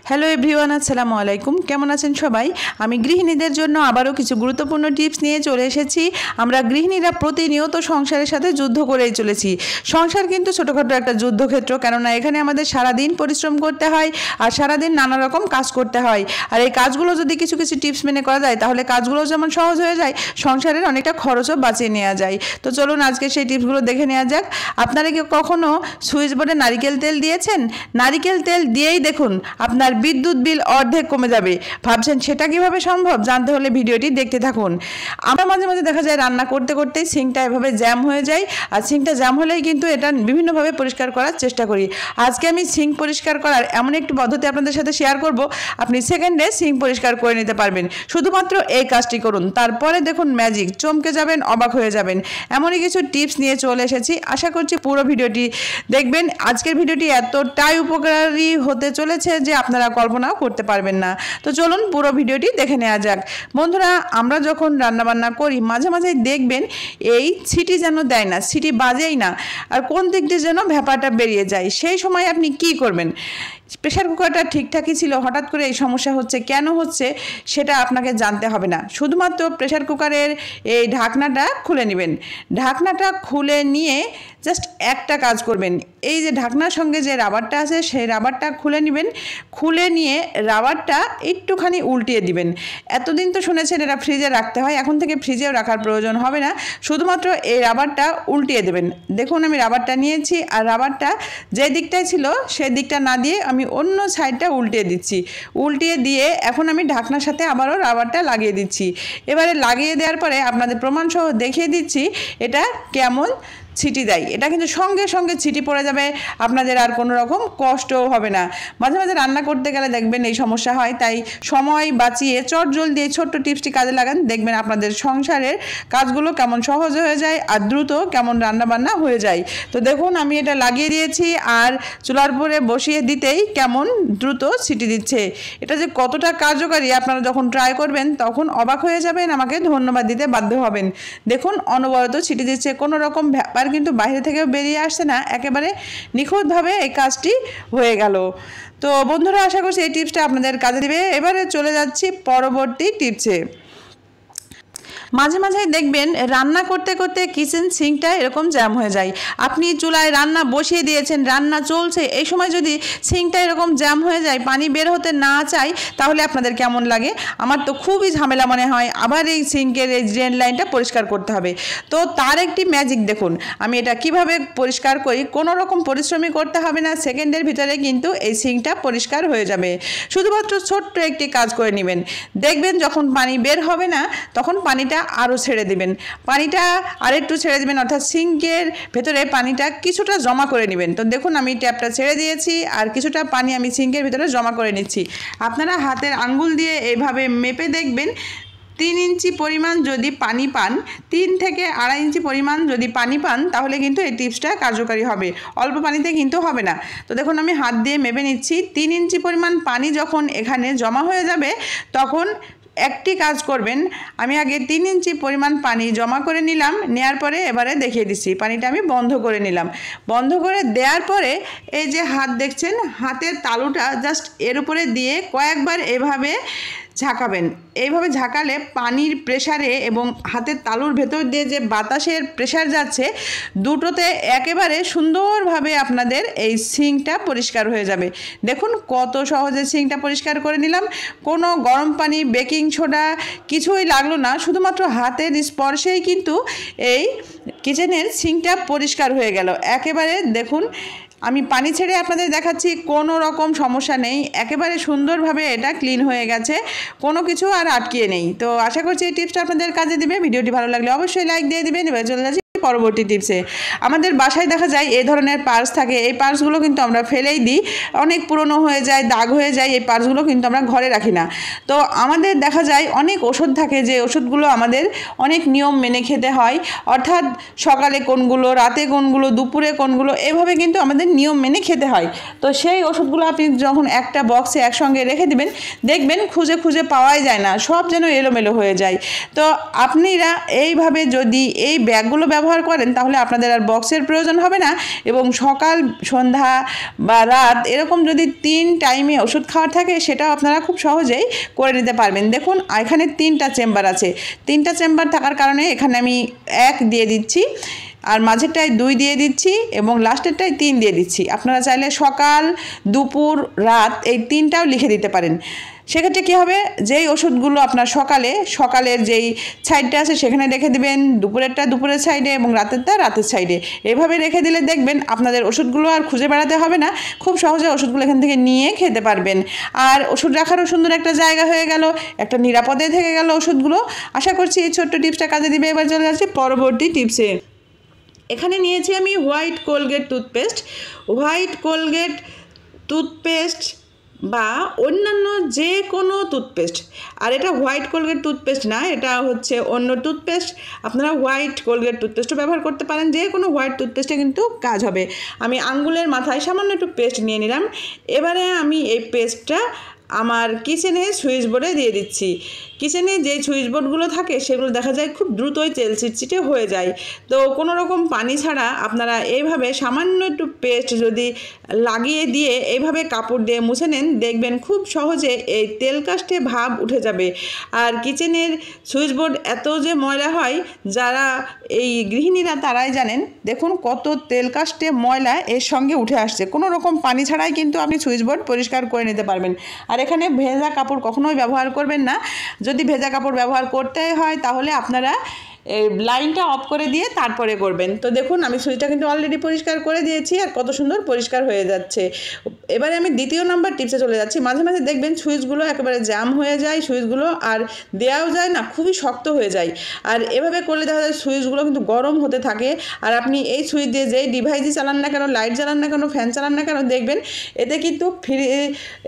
Hello everyone, আসসালামু আলাইকুম। কেমন আছেন সবাই? আমি গৃহিণীদের জন্য আবারও কিছু গুরুত্বপূর্ণ টিপস নিয়ে চলে এসেছি। আমরা গৃহিণীরা প্রতিনিয়ত সংসারের সাথে যুদ্ধ করেই চলেছি। সংসার কিন্তু ছোটোখাটো একটা যুদ্ধক্ষেত্র, কেননা এখানে আমাদের সারাদিন পরিশ্রম করতে হয় আর সারাদিন নানা রকম কাজ করতে হয়। আর এই কাজগুলো যদি কিছু কিছু টিপস মেনে করা যায় তাহলে কাজগুলো যেমন সহজ হয়ে যায়, সংসারের অনেকটা খরচও বাঁচিয়ে নেওয়া যায়। তো চলুন আজকে সেই টিপসগুলো দেখে নেওয়া যাক। আপনারা কি কখনো সুইচ বোর্ডে নারিকেল তেল দিয়েছেন? নারিকেল তেল দিয়েই দেখুন আপনার বিদ্যুৎ বিল অর্ধেক কমে যাবে। ভাবছেন সেটা কিভাবে সম্ভব? জানতে হলে ভিডিওটি দেখতে থাকুন। আমরা মাঝে মাঝে দেখা যায় রান্না করতে করতেই সিঙ্কটা এভাবে জ্যাম হয়ে যায়, আর সিঙ্কটা জ্যাম হলেই কিন্তু এটা বিভিন্নভাবে পরিষ্কার করার চেষ্টা করি। আজকে আমি সিঙ্ক পরিষ্কার করার এমন একটি পদ্ধতি আপনাদের সাথে শেয়ার করব, আপনি সেকেন্ডে সিঙ্ক পরিষ্কার করে নিতে পারবেন। শুধুমাত্র এই কাজটি করুন, তারপরে দেখুন ম্যাজিক, চমকে যাবেন, অবাক হয়ে যাবেন। এমনই কিছু টিপস নিয়ে চলে এসেছি। আশা করছি পুরো ভিডিওটি দেখবেন। আজকের ভিডিওটি এতটাই উপকারী হতে চলেছে যে আপনারা কল্পনাও করতে পারবেন না। তো চলুন পুরো ভিডিওটি দেখে নেওয়া যাক। বন্ধুরা, আমরা যখন রান্নাবান্না করি মাঝে মাঝে দেখবেন এই সিটি যেন দেয় না, সিটি বাজেই না, আর কোন দিক দিয়ে যেন ভ্যাপারটা বেরিয়ে যায়। সেই সময় আপনি কি করবেন? প্রেশার কুকারটা ঠিকঠাকই ছিল, হঠাৎ করে এই সমস্যা হচ্ছে, কেন হচ্ছে সেটা আপনাকে জানতে হবে না। শুধুমাত্র প্রেশার কুকারের এই ঢাকনাটা খুলে নেবেন। ঢাকনাটা খুলে নিয়ে জাস্ট একটা কাজ করবেন, এই যে ঢাকনার সঙ্গে যে রাবারটা আছে সেই রাবারটা খুলে নেবেন। খুলে নিয়ে রাবারটা একটুখানি উল্টিয়ে দিবেন। এতদিন তো শুনেছেন এটা ফ্রিজে রাখতে হয়, এখন থেকে ফ্রিজেও রাখার প্রয়োজন হবে না। শুধুমাত্র এই রাবারটা উল্টিয়ে দেবেন। দেখুন আমি রাবারটা নিয়েছি, আর রাবারটা যে দিকটায় ছিল সেই দিকটা না দিয়ে আমি অন্য সাইডটা উল্টিয়ে দিচ্ছি। উল্টিয়ে দিয়ে এখন আমি ঢাকনার সাথে আবারও রাবারটা লাগিয়ে দিচ্ছি। এবারে লাগিয়ে দেওয়ার পরে আপনাদের প্রমাণসহ দেখিয়ে দিচ্ছি এটা কেমন ছিটি দেয়। এটা কিন্তু সঙ্গে সঙ্গে ছিটি পড়ে যাবে, আপনাদের আর কোনো রকম কষ্টও হবে না। মাঝে মাঝে রান্না করতে গেলে দেখবেন এই সমস্যা হয়, তাই সময় বাঁচিয়ে চটজলদি এই ছোট্ট টিপসটি কাজে লাগান, দেখবেন আপনাদের সংসারের কাজগুলো কেমন সহজ হয়ে যায় আর দ্রুত কেমন রান্নাবান্না হয়ে যায়। তো দেখুন আমি এটা লাগিয়ে দিয়েছি, আর চুলার উপরে বসিয়ে দিতেই কেমন দ্রুত ছিটি দিচ্ছে। এটা যে কতটা কার্যকারী আপনারা যখন ট্রাই করবেন তখন অবাক হয়ে যাবেন, আমাকে ধন্যবাদ দিতে বাধ্য হবেন। দেখুন অনবরত ছিটি দিচ্ছে, কোনো রকম ব্যাপার কিন্তু বাইরে থেকেও বেরিয়ে আসছে না, একেবারে নিখুঁতভাবে এই কাজটি হয়ে গেল। তো বন্ধুরা, আশা করছি এই টিপসটা আপনাদের কাজে দিবে। এবারে চলে যাচ্ছি পরবর্তী টিপসে। মাঝে মাঝে দেখবেন রান্না করতে করতে কিচেন সিঙ্কটা এরকম জ্যাম হয়ে যায়। আপনি চুলায় রান্না বসিয়ে দিয়েছেন, রান্না চলছে, এই সময় যদি সিঙ্কটা এরকম জ্যাম হয়ে যায়, পানি বের হতে না চায়, তাহলে আপনাদের কেমন লাগে? আমার তো খুবই ঝামেলা মনে হয়। আবার এই সিঙ্কের এই ড্রেন লাইনটা পরিষ্কার করতে হবে। তো তার একটি ম্যাজিক দেখুন, আমি এটা কিভাবে পরিষ্কার করি। কোনো রকম পরিশ্রমই করতে হবে না, সেকেন্ডের ভিতরে কিন্তু এই সিঙ্কটা পরিষ্কার হয়ে যাবে। শুধুমাত্র ছোট্ট একটি কাজ করে নেবেন, দেখবেন যখন পানি বের হবে না তখন পানিটা আরও ছেড়ে দিবেন। পানিটা আরেকটু ছেড়ে দিবেন, অর্থাৎ সিঙ্কের ভেতরে পানিটা কিছুটা জমা করে নেবেন। তো দেখুন আমি ট্যাপটা ছেড়ে দিয়েছি, আর কিছুটা পানি আমি সিঙ্কের ভিতরে জমা করে নিচ্ছি। আপনারা হাতের আঙ্গুল দিয়ে এইভাবে মেপে দেখবেন 3 ইঞ্চি পরিমাণ যদি পানি পান, 3 থেকে 2.5 ইঞ্চি পরিমাণ যদি পানি পান, তাহলে কিন্তু এই টিপসটা কার্যকারী হবে। অল্প পানিতে কিন্তু হবে না। তো দেখুন আমি হাত দিয়ে মেপে নিচ্ছি। 3 ইঞ্চি পরিমাণ পানি যখন এখানে জমা হয়ে যাবে তখন একটি কাজ করবেন, আমি আগে 3 ইঞ্চি পরিমাণ পানি জমা করে নিলাম, নেওয়ার পরে এবারে দেখিয়ে দিচ্ছি পানিটা আমি বন্ধ করে নিলাম। বন্ধ করে দেওয়ার পরে এই যে হাত দেখছেন, হাতের তালুটা জাস্ট এর উপরে দিয়ে কয়েকবার এভাবে ঝাঁকাবেন। এইভাবে ঝাঁকালে পানির প্রেসারে এবং হাতের তালুর ভেতর দিয়ে যে বাতাসের প্রেসার যাচ্ছে, দুটোতে একেবারে সুন্দরভাবে আপনাদের এই সিঙ্কটা পরিষ্কার হয়ে যাবে। দেখুন কত সহজে সিঙ্কটা পরিষ্কার করে নিলাম। কোনো গরম পানি, বেকিং সোডা কিছুই লাগলো না, শুধুমাত্র হাতের স্পর্শেই কিন্তু এই কিচেনের সিঙ্কটা পরিষ্কার হয়ে গেল একেবারে। দেখুন আমি পানি ছেড়ে আপনাদের দেখাচ্ছি, কোনো রকম সমস্যা নেই, একেবারে সুন্দরভাবে এটা ক্লিন হয়ে গেছে, কোনো কিছু আর আটকিয়ে নেই। তো আশা করছি এই টিপসটা আপনাদের কাজে দিবে। ভিডিওটি ভালো লাগলে অবশ্যই লাইক দিয়ে দিবেন। এবার চলে যাচ্ছি পরবর্তী টিপসে। আমাদের বাসায় দেখা যায় এই ধরনের পার্স থাকে, এই পার্সগুলো কিন্তু আমরা ফেলেই দিই, অনেক পুরনো হয়ে যায়, দাগ হয়ে যায়, এই পার্সগুলো কিন্তু আমরা ঘরে রাখি না। তো আমাদের দেখা যায় অনেক ওষুধ থাকে, যে ওষুধগুলো আমাদের অনেক নিয়ম মেনে খেতে হয়, অর্থাৎ সকালে কোনগুলো, রাতে কোনগুলো, দুপুরে কোনগুলো, এভাবে কিন্তু আমাদের নিয়ম মেনে খেতে হয়। তো সেই ওষুধগুলো আপনি যখন একটা বক্সে একসঙ্গে রেখে দিবেন, দেখবেন খুঁজে খুঁজে পাওয়াই যায় না, সব যেন এলোমেলো হয়ে যায়। তো আপনারা এইভাবে যদি এই ব্যাগগুলো ব্যবহার ব্যবহার করেন তাহলে আপনাদের আর বক্সের প্রয়োজন হবে না, এবং সকাল, সন্ধ্যা বা রাত এরকম যদি 3 টাইমে ওষুধ খাওয়ার থাকে সেটাও আপনারা খুব সহজেই করে নিতে পারবেন। দেখুন এখানে 3টা চেম্বার আছে, 3টা চেম্বার থাকার কারণে এখানে আমি 1 দিয়ে দিচ্ছি, আর মাঝেরটায় 2 দিয়ে দিচ্ছি এবং লাস্টেরটায় 3 দিয়ে দিচ্ছি। আপনারা চাইলে সকাল, দুপুর, রাত এই 3টাও লিখে দিতে পারেন। সেক্ষেত্রে কী হবে, যেই ওষুধগুলো আপনার সকালের যেই সাইডটা আছে সেখানে রেখে দেবেন, দুপুরেরটা দুপুরের সাইডে এবং রাতেরটা রাতের সাইডে, এভাবে রেখে দিলে দেখবেন আপনাদের ওষুধগুলো আর খুঁজে বেড়াতে হবে না, খুব সহজে ওষুধগুলো এখান থেকে নিয়ে খেতে পারবেন। আর ওষুধ রাখারও সুন্দর একটা জায়গা হয়ে গেল, একটা নিরাপদে থেকে গেল ওষুধগুলো। আশা করছি এই ছোট্ট টিপসটা কাজে দিবে। এবার চলে যাচ্ছি পরবর্তী টিপসে। এখানে নিয়েছি আমি white Colgate toothpaste. White Colgate toothpaste বা অন্যান্য যে কোনো টুথপেস্ট, আর এটা হোয়াইট কোলগেট টুথপেস্ট না, এটা হচ্ছে অন্য টুথপেস্ট। আপনারা হোয়াইট কোলগেট টুথপেস্টও ব্যবহার করতে পারেন, যে কোনো হোয়াইট টুথপেস্টে কিন্তু কাজ হবে। আমি আঙ্গুলের মাথায় সামান্য একটু পেস্ট নিয়ে নিলাম। এবারে আমি এই পেস্টটা আমার কিচেনে সুইচ বোর্ডে দিয়ে দিচ্ছি। কিচেনে যে সুইচ বোর্ডগুলো থাকে সেগুলো দেখা যায় খুব দ্রুতই তেল চিটচিটে হয়ে যায়, তো কোনো রকম পানি ছাড়া আপনারা এইভাবে সামান্য একটু পেস্ট যদি লাগিয়ে দিয়ে এইভাবে কাপড় দিয়ে মুছে নেন, দেখবেন খুব সহজে এই তেল কাস্টে ভাব উঠে যাবে। আর কিচেনের সুইচ বোর্ড এত যে ময়লা হয়, যারা এই গৃহিণীরা তারাই জানেন। দেখুন কত তেল কাস্টে ময়লা এর সঙ্গে উঠে আসছে, কোনো রকম পানি ছাড়াই কিন্তু আপনি সুইচ বোর্ড পরিষ্কার করে নিতে পারবেন। আর এখানে ভেজা কাপড় কখনোই ব্যবহার করবেন না। যদি ভেজা কাপড় ব্যবহার করতে হয় তাহলে আপনারা লাইনটা অফ করে দিয়ে তারপরে করবেন। তো দেখুন আমি সুইচটা কিন্তু অলরেডি পরিষ্কার করে দিয়েছি, আর কত সুন্দর পরিষ্কার হয়ে যাচ্ছে। এবারে আমি দ্বিতীয় নাম্বার টিপসে চলে যাচ্ছি। মাঝে মাঝে দেখবেন সুইচগুলো একেবারে জ্যাম হয়ে যায়, সুইচগুলো আর দেওয়াও যায় না, খুবই শক্ত হয়ে যায়। আর এভাবে করলে দেখা যায় সুইচগুলো কিন্তু গরম হতে থাকে। আর আপনি এই সুইচ দিয়ে যেই ডিভাইসই চালান না কেন, লাইট জ্বালান না কেন, ফ্যান চালান না কেন, দেখবেন এতে কিন্তু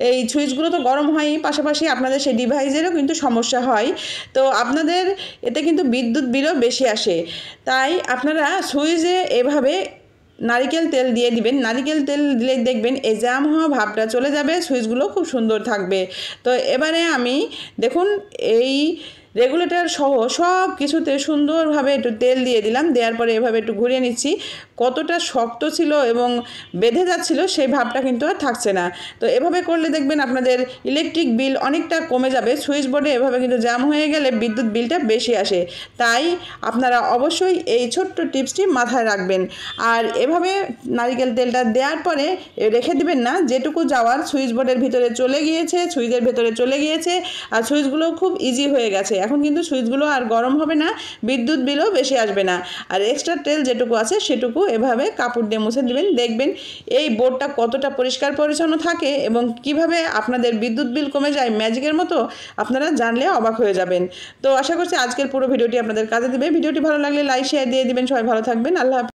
এই সুইচগুলো তো গরম হয়ই, পাশাপাশি আপনাদের সেই ডিভাইসেরও কিন্তু সমস্যা হয়। তো আপনাদের এতে কিন্তু বিদ্যুৎ বিলও বেশি আসে। তাই আপনারা সুইচে এভাবে নারিকেল তেল দিয়ে দিবেন। নারিকেল তেল দিলে দেখবেন এই জ্যাম হওয়া ভাবটা চলে যাবে, সুইচগুলো খুব সুন্দর থাকবে। তো এবারে আমি দেখুন এই রেগুলেটর সহ সব কিছুতে সুন্দরভাবে একটু তেল দিয়ে দিলাম। দেওয়ার পরে এভাবে একটু ঘুরিয়ে নিচ্ছি। কতটা শক্ত ছিল এবং বেঁধে যাচ্ছিল সেই ভাবটা কিন্তু আর থাকছে না। তো এভাবে করলে দেখবেন আপনাদের ইলেকট্রিক বিল অনেকটা কমে যাবে। সুইচ বোর্ডে এভাবে কিন্তু জ্যাম হয়ে গেলে বিদ্যুৎ বিলটা বেশি আসে। তাই আপনারা অবশ্যই এই ছোট্ট টিপসটি মাথায় রাখবেন। আর এভাবে নারিকেল তেলটা দেওয়ার পরে রেখে দিবেন না, যেটুকু যাওয়ার সুইচ বোর্ডের ভিতরে চলে গিয়েছে, সুইচের ভেতরে চলে গিয়েছে, আর সুইচগুলো খুব ইজি হয়ে গেছে। এখন কিন্তু সুইচগুলো আর গরম হবে না, বিদ্যুৎ বিলও বেশি আসবে না। আর এক্সট্রা তেল যেটুকু আছে সেটুকু এভাবে কাপড় দিয়ে মুছে দিবেন। দেখবেন এই বোর্ডটা কতটা পরিষ্কার পরিচ্ছন্ন থাকে এবং কিভাবে আপনাদের বিদ্যুৎ বিল কমে যায় ম্যাজিকের মতো, আপনারা জানলে অবাক হয়ে যাবেন। তো আশা করছি আজকের পুরো ভিডিওটি আপনাদের কাজে দেবে। ভিডিওটি ভালো লাগলে লাইক শেয়ার দিয়ে দিবেন। সবাই ভালো থাকবেন। আল্লাহ হাফেজ।